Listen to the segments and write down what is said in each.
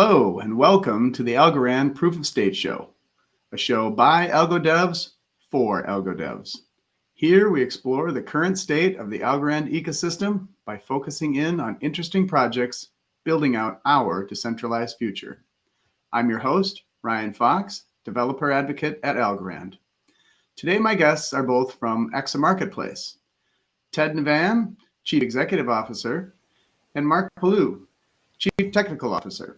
Hello and welcome to the Algorand Proof of Stake Show, a show by algo devs for algo devs. Here we explore the current state of the Algorand ecosystem by focusing in on interesting projects building out our decentralized future. I'm your host, Ryan Fox, developer advocate at Algorand. Today my guests are both from EXA Marketplace, Ted Navan, Chief Executive Officer, and Mark Palou, Chief Technical Officer.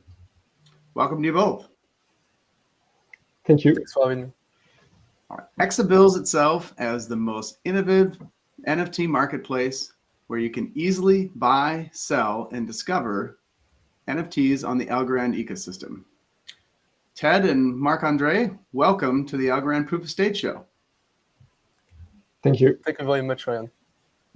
Welcome to you both. Thank you. Thanks for having me. All right. EXA bills itself as the most innovative NFT marketplace where you can easily buy, sell, and discover NFTs on the Algorand ecosystem. Ted and Marc-Andre, welcome to the Algorand Proof of Stake Show. Thank you. Thank you very much, Ryan.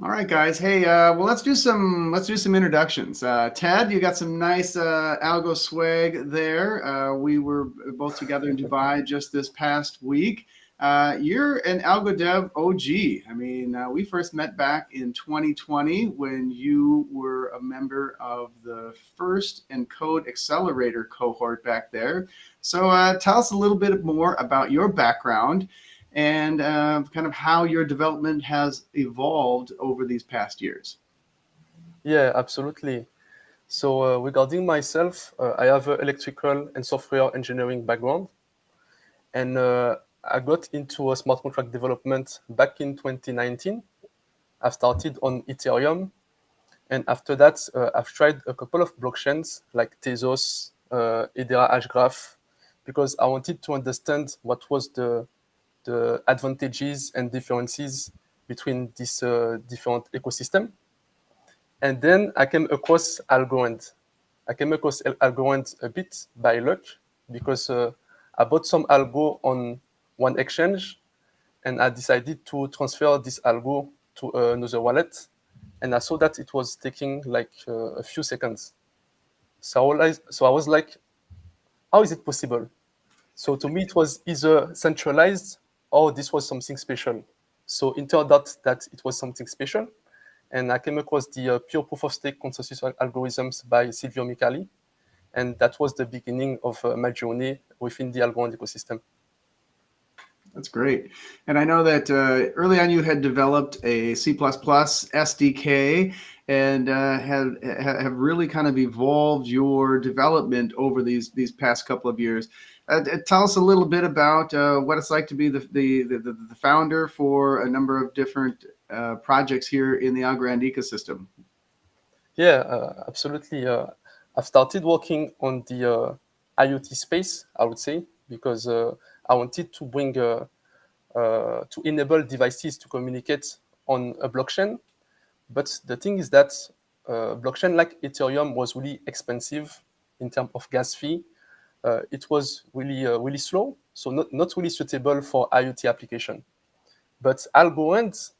All right, guys. Hey, well, let's do some introductions. Ted, you got some nice algo swag there. We were both together in Dubai just this past week. You're an algo dev OG. I mean, we first met back in 2020 when you were a member of the first Encode Accelerator cohort back there. So tell us a little bit more about your background and kind of how your development has evolved over these past years. Yeah, absolutely. So regarding myself, I have an electrical and software engineering background. And I got into a smart contract development back in 2019. I started on Ethereum. And after that, I've tried a couple of blockchains like Tezos, Hedera Hashgraph, because I wanted to understand what was the advantages and differences between this different ecosystem. And then I came across Algorand. I came across Algorand a bit by luck because I bought some algo on one exchange and I decided to transfer this algo to another wallet. And I saw that it was taking like a few seconds. So I was like, how is it possible? So to me, it was either centralized or this was something special. So it turned out that it was something special. And I came across the pure proof of stake consensus algorithms by Silvio Micali. And that was the beginning of my journey within the Algorand ecosystem. That's great. And I know that early on you had developed a C++ SDK and have really kind of evolved your development over these past couple of years. Tell us a little bit about what it's like to be the founder for a number of different projects here in the Algorand ecosystem. Yeah, absolutely. I've started working on the IoT space, I would say, because I wanted to bring to enable devices to communicate on a blockchain. But the thing is that blockchain like Ethereum was really expensive in terms of gas fee. It was really slow, so not really suitable for IoT application. But Algorand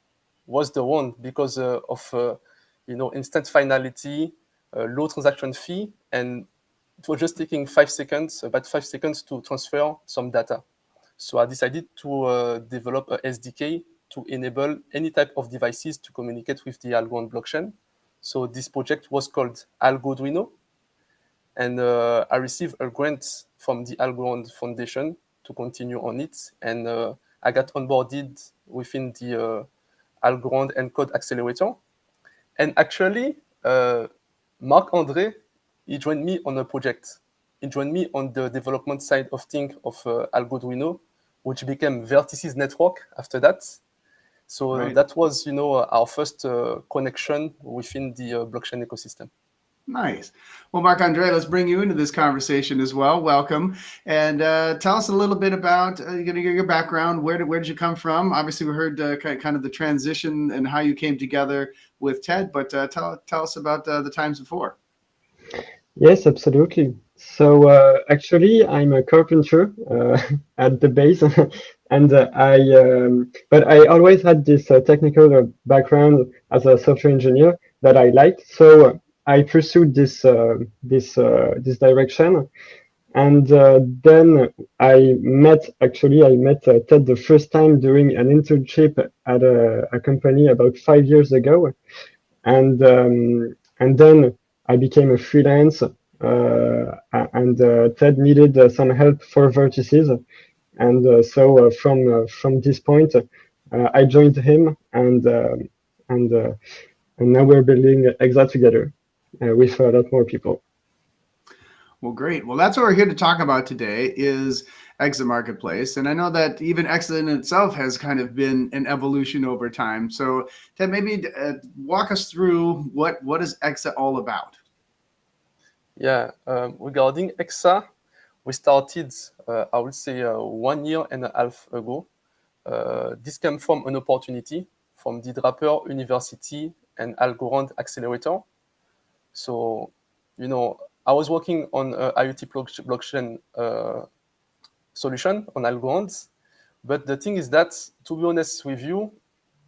was the one because of instant finality, low transaction fee, and it was just taking about 5 seconds to transfer some data. So I decided to develop a SDK to enable any type of devices to communicate with the Algorand blockchain. So this project was called Algoduino. And I received a grant from the Algorand Foundation to continue on it. And I got onboarded within the Algorand Encode Accelerator. And actually, Marc-Andre, he joined me on a project. He joined me on the development side of things of Algoduino, which became Vertices Network after that. So Right. that was, our first connection within the blockchain ecosystem. Nice. Well, Marc-Andre, let's bring you into this conversation as well. Welcome. And tell us a little bit about your background. Where did you come from? Obviously, we heard kind of the transition and how you came together with Ted, but tell us about the times before. Yes, absolutely. So actually, I'm a carpenter at the base, and but I always had this technical background as a software engineer that I liked. So I pursued this direction, and then I met Ted the first time during an internship at a company about 5 years ago, and then I became a freelance and Ted needed some help for vertices. And so from this point, I joined him, and now we're building EXA together with a lot more people. Well, great. Well, that's what we're here to talk about today is EXA Marketplace. And I know that even EXA in itself has kind of been an evolution over time. So Ted, maybe walk us through what is EXA all about? Yeah, regarding EXA, we started, I would say, 1 year and a half ago. This came from an opportunity from the Draper University and Algorand Accelerator. So, I was working on a IoT blockchain solution on Algorand, but the thing is that, to be honest with you,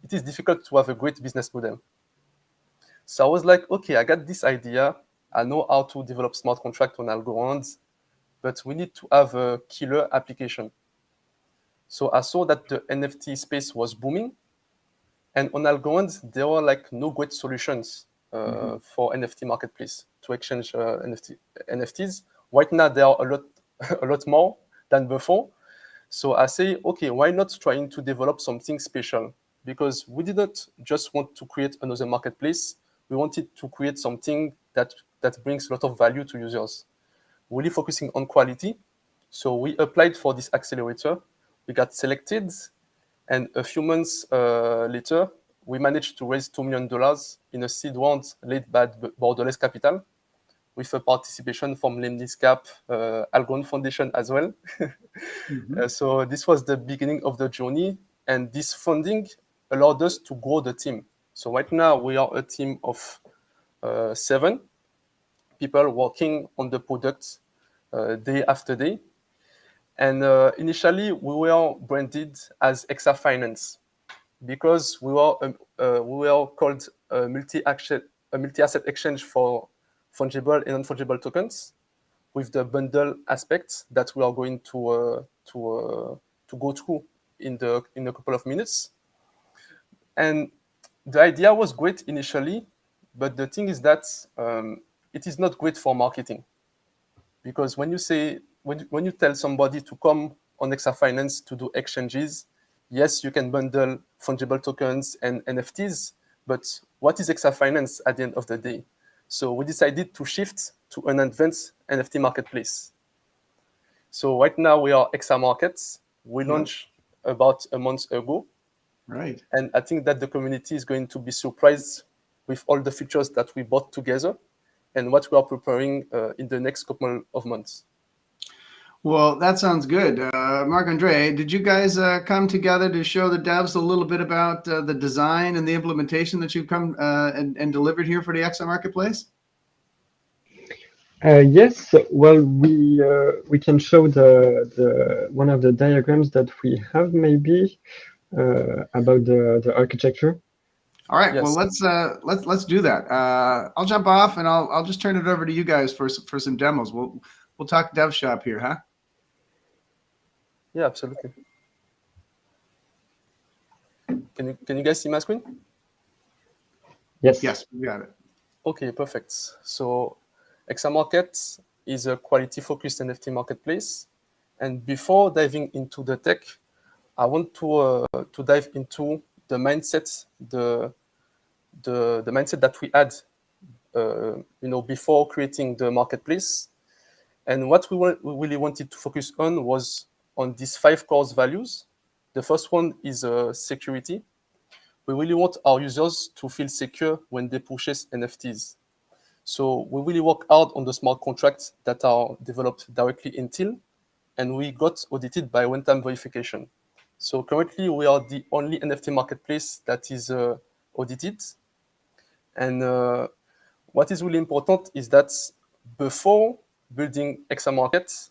it is difficult to have a great business model. So I was like, okay, I got this idea. I know how to develop smart contract on Algorand, but we need to have a killer application. So I saw that the NFT space was booming, and on Algorand, there were like no great solutions for NFT Marketplace to exchange NFTs. Right now, there are a lot more than before. So I say, okay, why not trying to develop something special? Because we didn't just want to create another marketplace. We wanted to create something that brings a lot of value to users. Really focusing on quality. So we applied for this accelerator. We got selected. And a few months later, we managed to raise $2 million in a seed round led by Borderless Capital, with a participation from Lemniscap, Algorand Foundation as well. So this was the beginning of the journey, and this funding allowed us to grow the team. So right now we are a team of 7 people working on the product day after day. And initially we were branded as EXA Finance because we were called a multi-asset exchange for fungible and non-fungible tokens, with the bundle aspects that we are going to go through in a couple of minutes. And the idea was great initially, but the thing is that it is not great for marketing, because when you tell somebody to come on EXA Finance to do exchanges, yes, you can bundle fungible tokens and NFTs, but what is EXA Finance at the end of the day? So we decided to shift to an advanced NFT marketplace. So right now we are EXA Markets. We launched about a month ago. Right. And I think that the community is going to be surprised with all the features that we brought together and what we are preparing in the next couple of months. Well, that sounds good. Marc-Andre, did you guys come together to show the devs a little bit about the design and the implementation that you've come and delivered here for the EXA Marketplace? Yes. Well, we can show the one of the diagrams that we have maybe about the architecture. All right. Yes. Well, let's do that. I'll jump off and I'll just turn it over to you guys for some demos. We'll talk dev shop here, huh? Yeah, absolutely. Can you guys see my screen? Yes. Yes, we got it. Okay, perfect. So EXA Market is a quality-focused NFT marketplace. And before diving into the tech, I want to dive into the mindset, the mindset that we had, before creating the marketplace. And what we really wanted to focus on was on these 5 core values. The first one is security. We really want our users to feel secure when they purchase NFTs. So we really work hard on the smart contracts that are developed directly in Till, and we got audited by one-time verification. So currently we are the only NFT marketplace that is audited. And what is really important is that before building EXA Markets,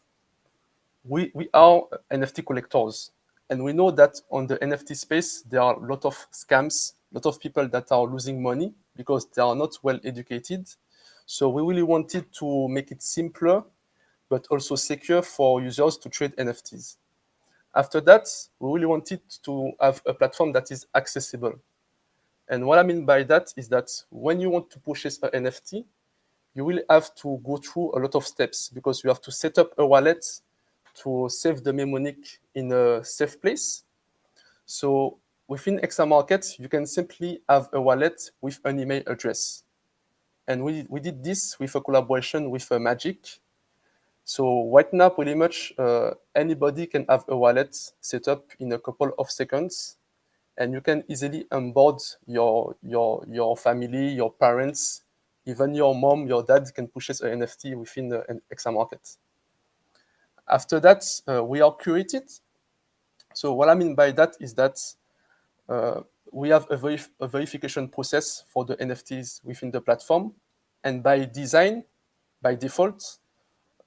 we are NFT collectors. And we know that on the NFT space, there are a lot of scams, a lot of people that are losing money because they are not well educated. So we really wanted to make it simpler, but also secure for users to trade NFTs. After that, we really wanted to have a platform that is accessible. And what I mean by that is that when you want to purchase an NFT, you will have to go through a lot of steps because you have to set up a wallet to save the mnemonic in a safe place. So within EXA Market, you can simply have a wallet with an email address. And we did this with a collaboration with Magic. So right now, pretty much anybody can have a wallet set up in a couple of seconds, and you can easily onboard your family, your parents, even your mom, your dad can purchase an NFT within an EXA Market. After that, we are curated. So what I mean by that is that we have a verification process for the NFTs within the platform, and by design, by default,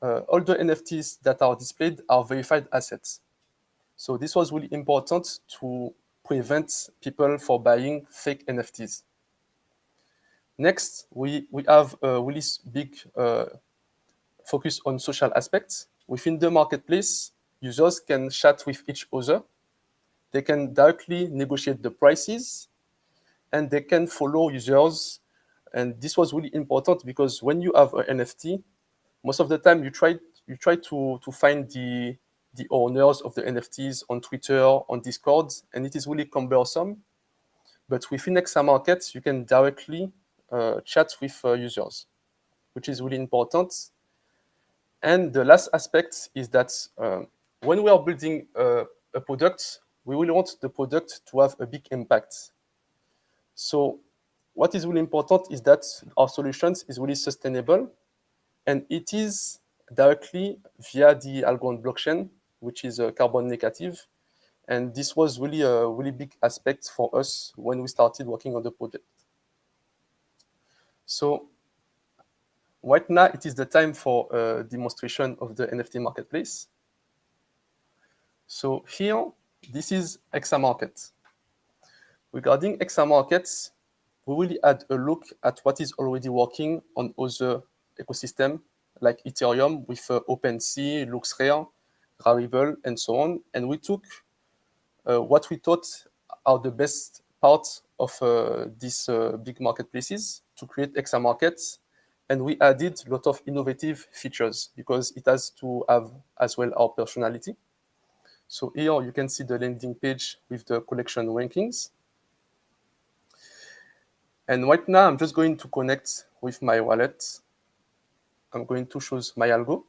all the NFTs that are displayed are verified assets. So this was really important to prevent people from buying fake NFTs. Next, we have a really big focus on social aspects. Within the marketplace, users can chat with each other. They can directly negotiate the prices, and they can follow users. And this was really important because when you have an NFT, most of the time you try to find the owners of the NFTs on Twitter, on Discord, and it is really cumbersome. But within EXA Market, you can directly chat with users, which is really important. And the last aspect is that when we are building a product, we will want the product to have a big impact. So what is really important is that our solutions is really sustainable, and it is directly via the Algorand blockchain, which is carbon negative. And this was really a really big aspect for us when we started working on the project. So right now, it is the time for a demonstration of the NFT Marketplace. So here, this is EXA Market. Regarding EXA Markets, we will add a look at what is already working on other ecosystems like Ethereum with OpenSea, LuxRare, Rarible, and so on. And we took what we thought are the best parts of these big marketplaces to create EXA Markets. And we added a lot of innovative features because it has to have as well our personality. So here you can see the landing page with the collection rankings. And right now, I'm just going to connect with my wallet. I'm going to choose my algo.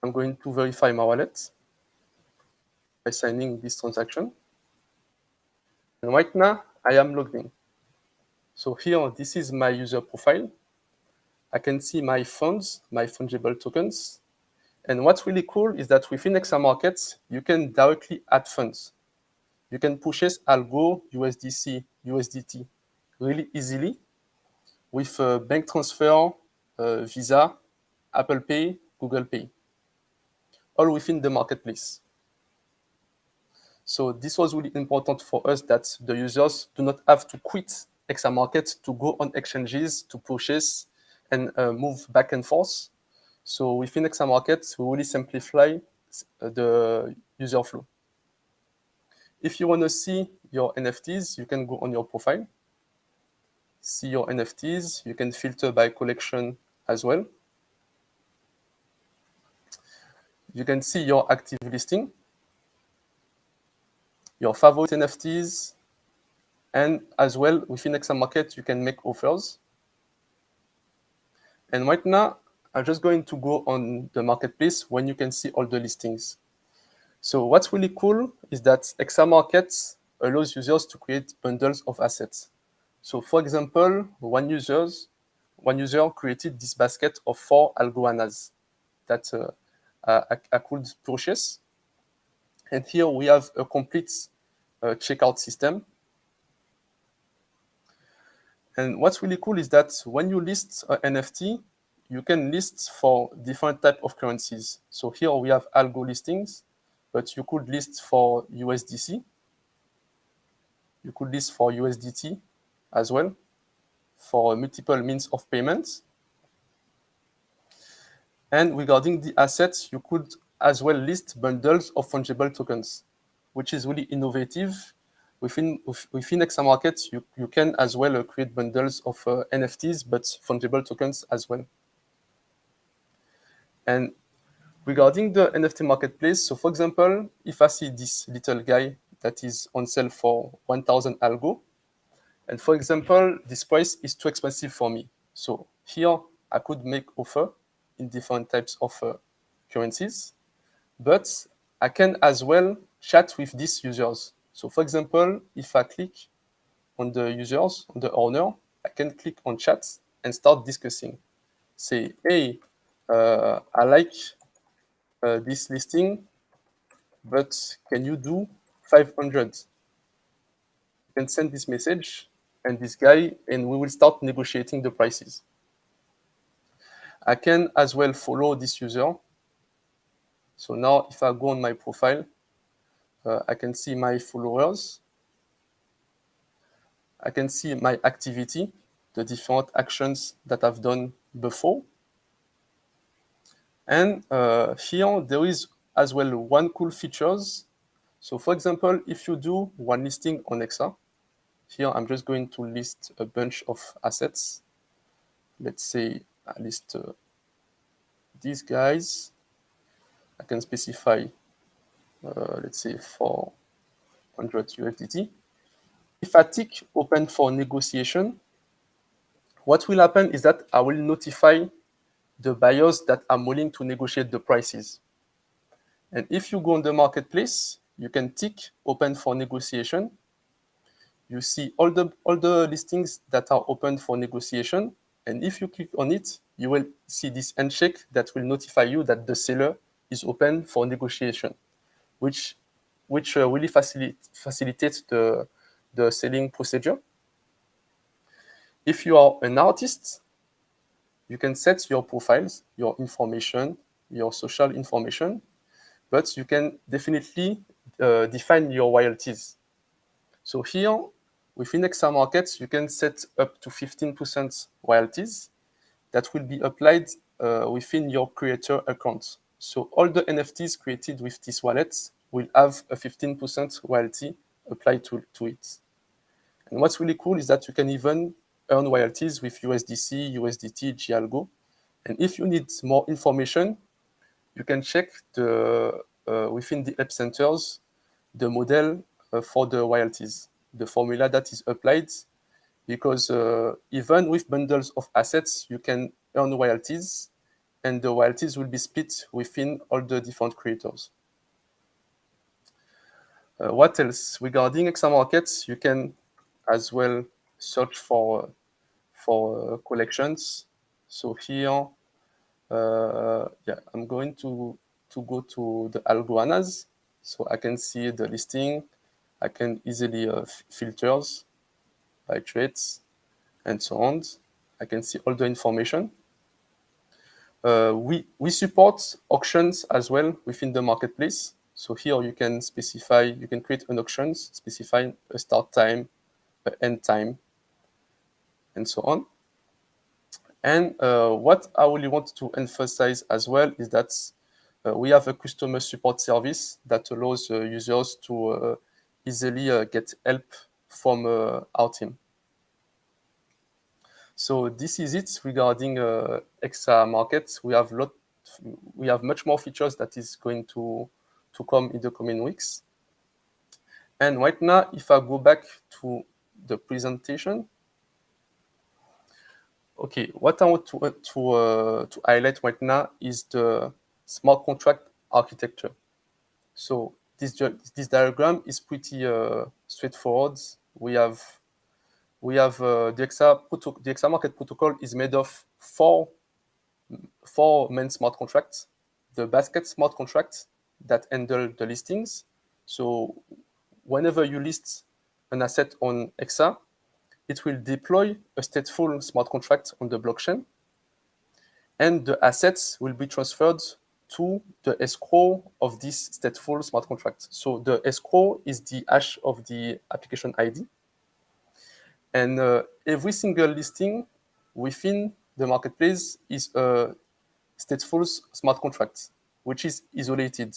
I'm going to verify my wallet by signing this transaction. And right now, I am logged in. So here, this is my user profile. I can see my funds, my fungible tokens. And what's really cool is that within EXA Markets, you can directly add funds. You can purchase Algo, USDC, USDT really easily with bank transfer, Visa, Apple Pay, Google Pay, all within the marketplace. So this was really important for us that the users do not have to quit EXA Market to go on exchanges to purchase and move back and forth. So within EXA Market, we really simplify the user flow. If you want to see your NFTs, you can go on your profile, see your NFTs. You can filter by collection as well. You can see your active listing, your favorite NFTs, and as well within EXA Market, you can make offers. And right now, I'm just going to go on the marketplace when you can see all the listings. So what's really cool is that EXA Market allows users to create bundles of assets. So for example, one user created this basket of 4 algoanas that I could purchase. And here we have a complete checkout system. And what's really cool is that when you list an NFT, you can list for different type of currencies. So here we have algo listings, but you could list for USDC. You could list for USDT as well, for multiple means of payments. And regarding the assets, you could as well list bundles of fungible tokens, which is really innovative within EXA Market, you can as well create bundles of NFTs, but fungible tokens as well. And regarding the NFT marketplace, so for example, if I see this little guy that is on sale for 1,000 algo, and for example, this price is too expensive for me. So here I could make offer in different types of currencies, but I can as well chat with these users. So for example, if I click on the users, on the owner, I can click on chat and start discussing. Say, hey, I like this listing, but can you do 500? You can send this message and this guy, and we will start negotiating the prices. I can as well follow this user. So now if I go on my profile, I can see my followers. I can see my activity, the different actions that I've done before. And here there is as well one cool features. So for example, if you do one listing on EXA, here I'm just going to list a bunch of assets. Let's say I list these guys. I can specify, let's say 400 USDT. If I tick open for negotiation, what will happen is that I will notify the buyers that I'm willing to negotiate the prices. And if you go on the marketplace, you can tick open for negotiation. You see all the listings that are open for negotiation. And if you click on it, you will see this handshake that will notify you that the seller is open for negotiation, which really facilitates the selling procedure. If you are an artist, you can set your profiles, your information, your social information, but you can definitely define your royalties. So here, within EXA Markets, you can set up to 15% royalties that will be applied within your creator account. So all the NFTs created with this wallet will have a 15% royalty applied to it. And what's really cool is that you can even earn royalties with USDC, USDT, Galgo. And if you need more information, you can check within the app centers the model for the royalties, the formula that is applied, because even with bundles of assets, you can earn royalties, and the royalties will be split within all the different creators. What else? Regarding EXA Markets, you can as well search for collections. So here, I'm going to go to the Algoanas, so I can see the listing. I can easily filters by traits and so on. I can see all the information. We support auctions as well within the marketplace. So here you can specify, you can create an auction, specify a start time, an end time, and so on. And what I really want to emphasize as well is that we have a customer support service that allows users to easily get help from our team. So this is it regarding EXA Markets. We have much more features that is going to come in the coming weeks. And right now, if I go back to the presentation, okay, what I want to highlight right now is the smart contract architecture. So this diagram is pretty straightforward. We have the EXA market protocol is made of four main smart contracts. The basket smart contract that handle the listings. So whenever you list an asset on EXA, it will deploy a stateful smart contract on the blockchain, and the assets will be transferred to the escrow of this stateful smart contract. So the escrow is the hash of the application ID. And every single listing within the marketplace is a stateful smart contract, which is isolated.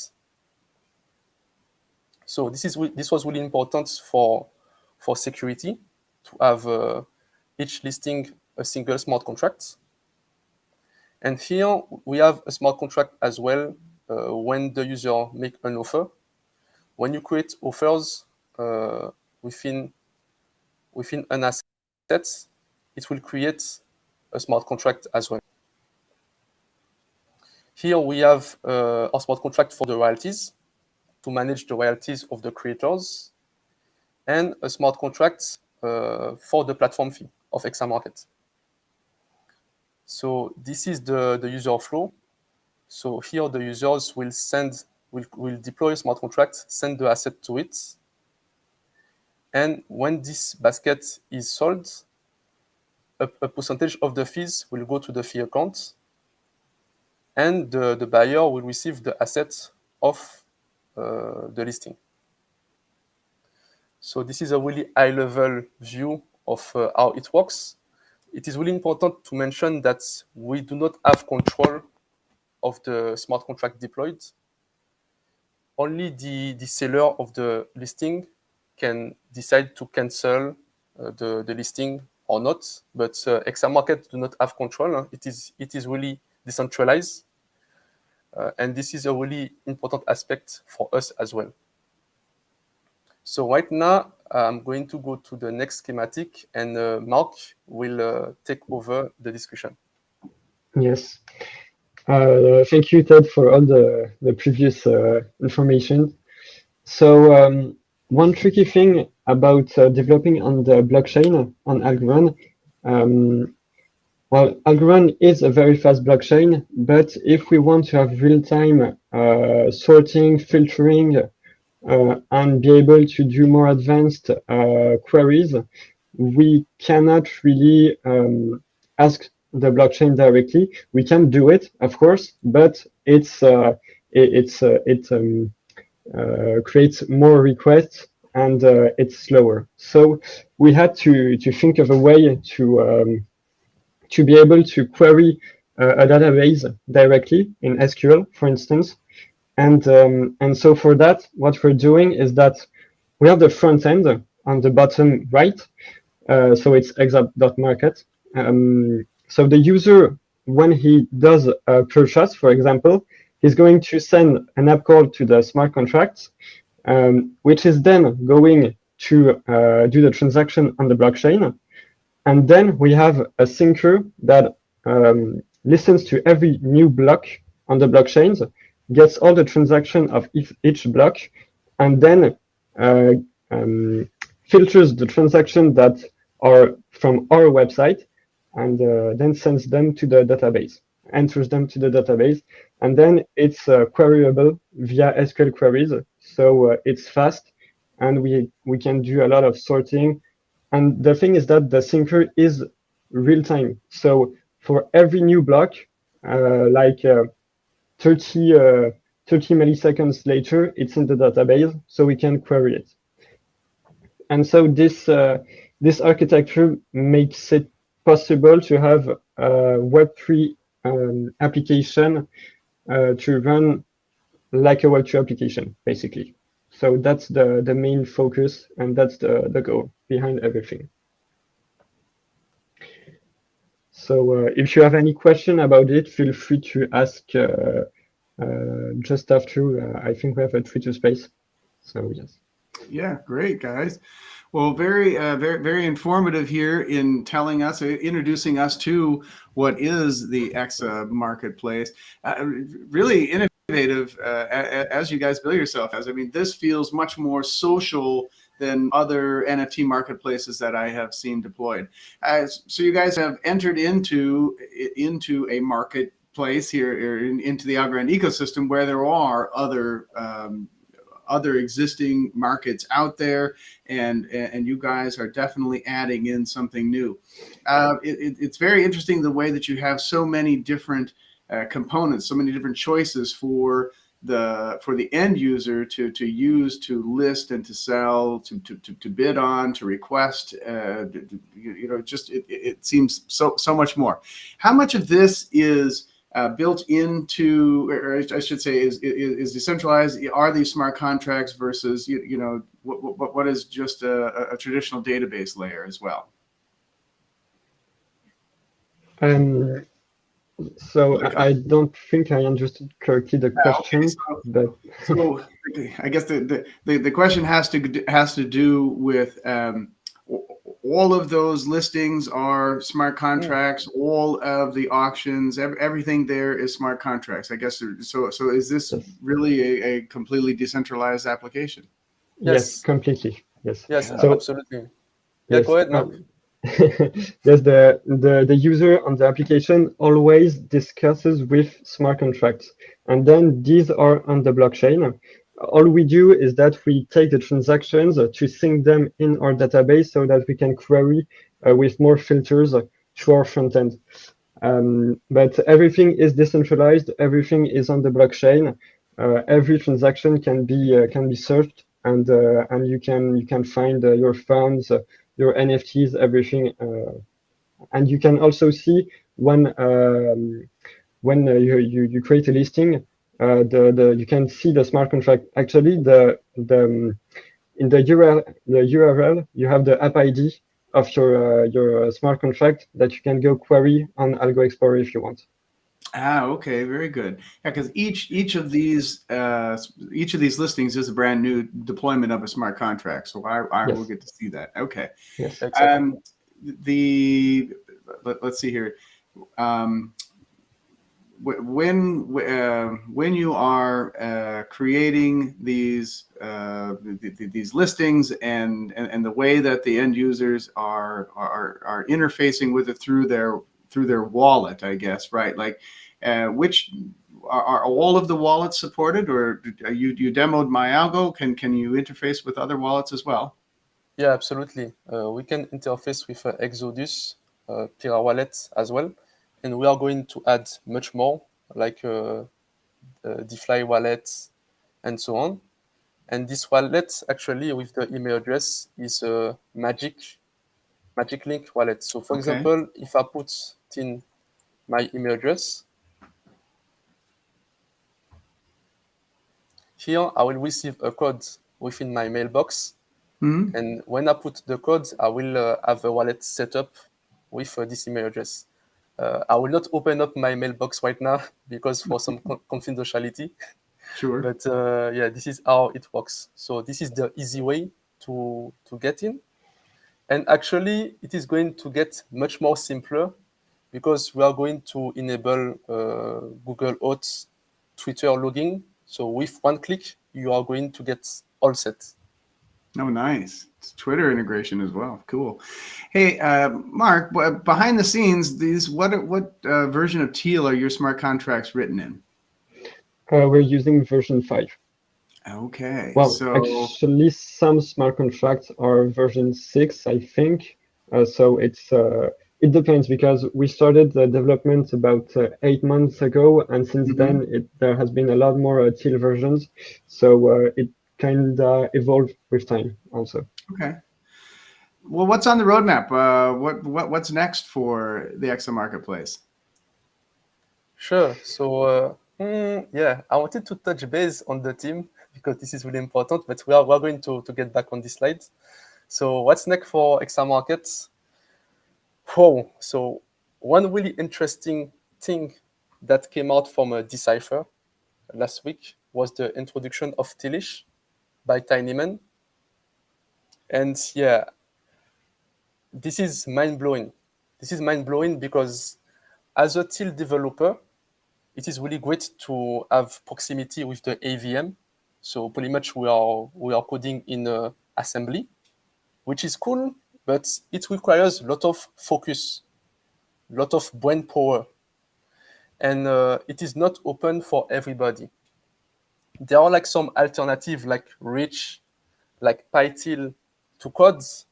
So this was really important for security, to have each listing a single smart contract. And here we have a smart contract as well when the user make an offer. When you create offers within an asset, it will create a smart contract as well. Here we have a smart contract for the royalties, to manage the royalties of the creators, and a smart contract for the platform fee of EXA Market. So this is the user flow. So here the users will deploy a smart contract, send the asset to it, and when this basket is sold, a percentage of the fees will go to the fee account, and the buyer will receive the asset of the listing. So this is a really high-level view of how it works. It is really important to mention that we do not have control of the smart contract deployed. Only the seller of the listing can decide to cancel the listing or not. But EXA Market do not have control. It is really decentralized. And this is a really important aspect for us as well. So right now, I'm going to go to the next schematic, and Mark will take over the discussion. Yes. Thank you, Ted, for all the previous information. So one tricky thing about developing on the blockchain on Algorand, well, Algorand is a very fast blockchain, but if we want to have real-time sorting, filtering, and be able to do more advanced queries, we cannot really ask the blockchain directly. We can do it, of course, but it creates more requests and it's slower. So we had to think of a way to be able to query a database directly in SQL, for instance. And so for that, what we're doing is that we have the front end on the bottom right. So it's exa.market. So the user, when he does a purchase, for example, he's going to send an app call to the smart contract, which is then going to do the transaction on the blockchain. And then we have a syncer that listens to every new block on the blockchains, gets all the transaction of each block, and then filters the transaction that are from our website, and then sends them to the database, enters them to the database, and then it's queryable via SQL queries. So it's fast, and we can do a lot of sorting. And the thing is that the syncer is real time. So for every new block, like 30 milliseconds later, it's in the database, so we can query it. And so this architecture makes it possible to have a Web3 application to run like a Web2 application, basically. So that's the main focus, and that's the goal behind everything. So if you have any question about it, feel free to ask just after. I think we have a Twitter space. So yes. Yeah, great, guys. Well, very informative here in telling us, introducing us to what is the EXA Marketplace. Really innovative as you guys bill yourself as. I mean, this feels much more social than other NFT marketplaces that I have seen deployed. So you guys have entered into a marketplace here, or into the Algorand ecosystem, where there are other existing markets out there, and you guys are definitely adding in something new. It's very interesting the way that you have so many different components, so many different choices for the end user to use, to list and to sell, to bid on, to request. You know, just it seems so much more. How much of this is built into, or I should say, is decentralized? Are these smart contracts versus what is just a traditional database layer as well? So I don't think I understood correctly the question, but so I guess the question has to do with all of those listings are smart contracts. All of the auctions, everything there is smart contracts. I guess so. So is this really a completely decentralized application? Yes, completely. Yes. Yes, So absolutely. Yeah, go ahead, Mark. yes, the user on the application always discusses with smart contracts, and then these are on the blockchain. All we do is that we take the transactions to sync them in our database so that we can query with more filters to our front end. But everything is decentralized. Everything is on the blockchain. Every transaction can be searched, and you can find your funds, your NFTs, everything, and you can also see when you create a listing, you can see the smart contract. Actually, in the URL you have the app ID of your smart contract that you can go query on Algo Explorer if you want. Okay, very good. Yeah, because each of these listings is a brand new deployment of a smart contract, so I will get to see that. Okay. Yes. Exactly. Let's see here. When you are creating these listings and the way that the end users are interfacing with it through their wallet, I guess, right? Like, which are all of the wallets supported, or you demoed MyAlgo? Can you interface with other wallets as well? Yeah, absolutely. We can interface with Exodus, Pira Wallet as well, and we are going to add much more, like DeFi wallets and so on. And this wallet, actually, with the email address, is a magic link wallet. So, for Okay. example, if I put in my email address, here I will receive a code within my mailbox. Mm-hmm. And when I put the code, I will have a wallet set up with this email address. I will not open up my mailbox right now because for some confidentiality. Sure. But yeah, this is how it works. So this is the easy way to get in. And actually, it is going to get much more simpler because we are going to enable Google Auth Twitter logging. So with one click, you are going to get all set. Oh, nice. It's Twitter integration as well. Cool. Hey, Mark, behind the scenes, what version of Teal are your smart contracts written in? We're using version 5. Okay. Well, So actually, some smart contracts are version 6, I think. So it depends because we started the development about 8 months ago, and since then there has been a lot more Teal versions. So it kind of evolved with time also. okay. Well, what's on the roadmap? What's next for the EXA Marketplace? Sure. So, yeah, I wanted to touch base on the team because this is really important, but we're going to get back on this slide. So, what's next for EXA Markets? Whoa. So, one really interesting thing that came out from a Decipher last week was the introduction of Tealish by Tinyman. And yeah, this is mind blowing. This is mind blowing because as a Teal developer, it is really great to have proximity with the AVM. So pretty much we are coding in assembly, which is cool, but it requires a lot of focus, a lot of brain power, and it is not open for everybody. There are like some alternative like Rich, like PyTeal to codes,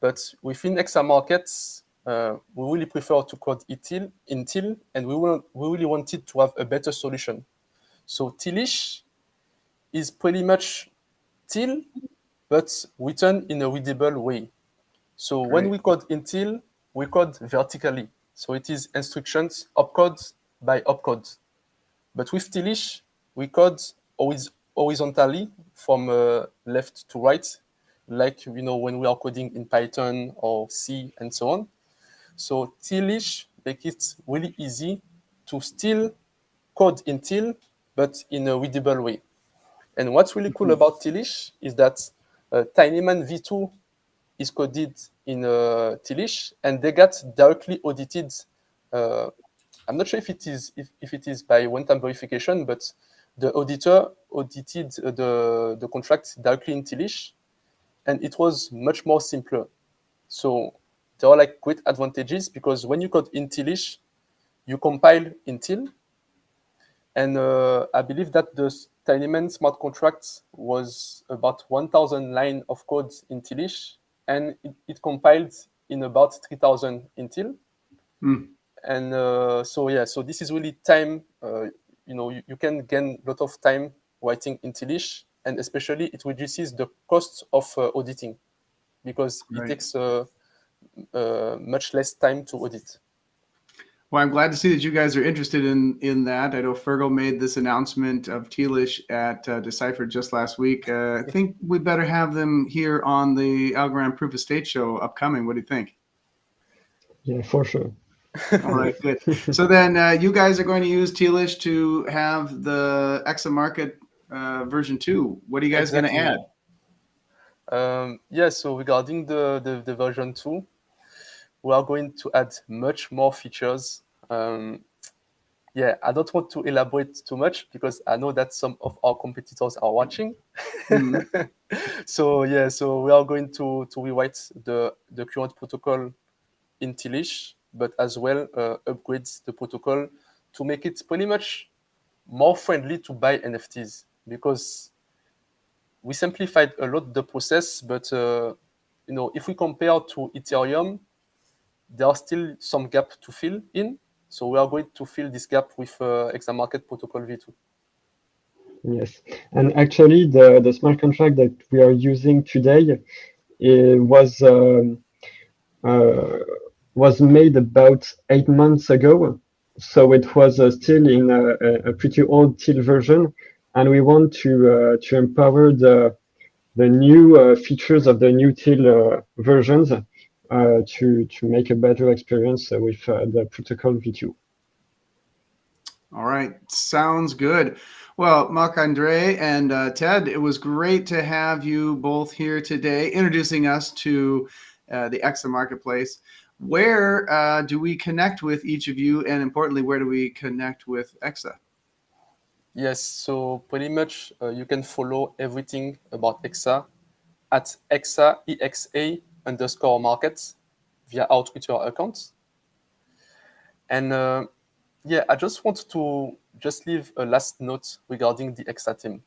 but within EXA markets, we really prefer to code in Teal, and we really wanted to have a better solution. So Tealish is pretty much Teal, but written in a readable way. So when Great. we code in Teal, we code vertically. So it is instructions, opcode by opcode. But with Tealish, we code horizontally from left to right, like when we are coding in Python or C and so on. So Tealish makes it really easy to still code in Teal, but in a readable way. And what's really cool about Tealish is that Tinyman v2 is coded in Tealish, and they got directly audited. I'm not sure if it is by one-time verification, but the auditor audited the contract directly in Tealish, and it was much more simpler. So there are like great advantages because when you code in Tealish, you compile in Teal, and I believe that the Tinyman smart contract was about 1,000 lines of code in Tealish, and it compiled in about 3,000 in Teal. And so this is really time. You can gain a lot of time writing in Tealish, and especially it reduces the cost of auditing because it takes much less time to audit. Well, I'm glad to see that you guys are interested in that. I know Fergal made this announcement of Tealish at Decipher just last week. I think we better have them here on the Algorand Proof of Stake show upcoming. What do you think? Yeah, for sure. All right, good. So then you guys are going to use Tealish to have the EXA Market version 2. What are you guys going to add? So regarding the version 2, we are going to add much more features. I don't want to elaborate too much because I know that some of our competitors are watching. So we are going to rewrite the current protocol in Tealish, but as well upgrade the protocol to make it pretty much more friendly to buy NFTs, because we simplified a lot the process, but if we compare to Ethereum, there are still some gap to fill in. So we are going to fill this gap with EXA Market Protocol v2. Yes, and actually the smart contract that we are using today was made about 8 months ago. So it was still in a pretty old Teal version, and we want to empower the new features of the new Teal versions to make a better experience with the protocol v2. All right, sounds good. Well, Marc-André and Ted, it was great to have you both here today, introducing us to the EXA Marketplace. Where do we connect with each of you, and importantly, where do we connect with EXA? Yes, so pretty much you can follow everything about EXA at EXA _markets via our Twitter account. And I just want to leave a last note regarding the EXA team,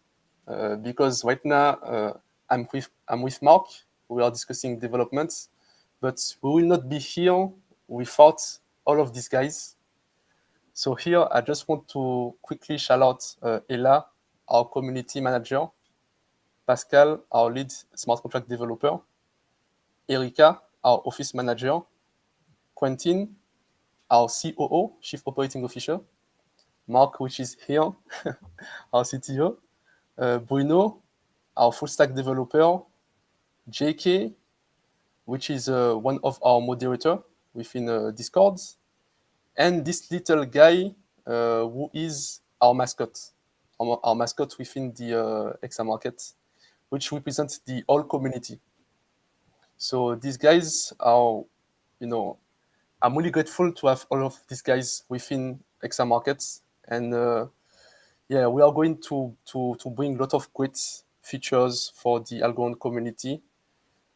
because right now I'm with Mark. We are discussing developments, but we will not be here without all of these guys. So here I just want to quickly shout out Ella, our community manager, Pascal, our lead smart contract developer, Erika, our office manager, Quentin, our COO, Chief Operating Officer, Mark, which is here, our CTO, Bruno, our full stack developer, JK, which is one of our moderator within Discord, and this little guy who is our mascot, our mascot within the EXA market, which represents the whole community. So these guys are, I'm really grateful to have all of these guys within EXA markets, and we are going to bring a lot of great features for the Algorand community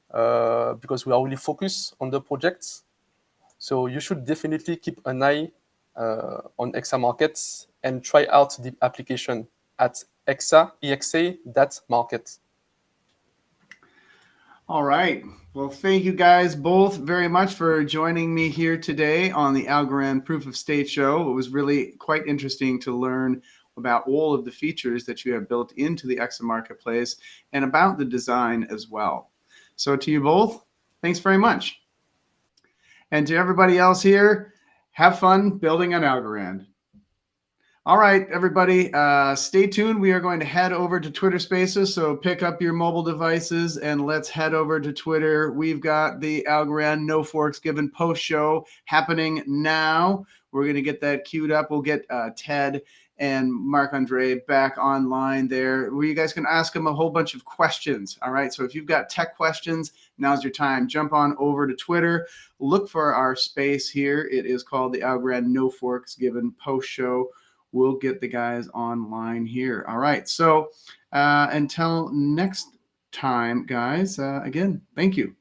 because we are really focused on the project. So you should definitely keep an eye on EXA markets and try out the application at EXA.market. All right. Well, thank you guys both very much for joining me here today on the Algorand Proof of Stake show. It was really quite interesting to learn about all of the features that you have built into the EXA Marketplace and about the design as well. So to you both, thanks very much. And to everybody else here, have fun building on Algorand. All right, everybody, stay tuned. We are going to head over to Twitter Spaces, so pick up your mobile devices and let's head over to Twitter. We've got the Algorand No Forks Given post show happening now. We're going to get that queued up. We'll get Ted and Marc-Andre back online there, where you guys can ask them a whole bunch of questions. All right, so if you've got tech questions, now's your time. Jump on over to Twitter. Look for our space here. It is called the Algorand No Forks Given post show. We'll get the guys online here. All right. So until next time, guys, again, thank you.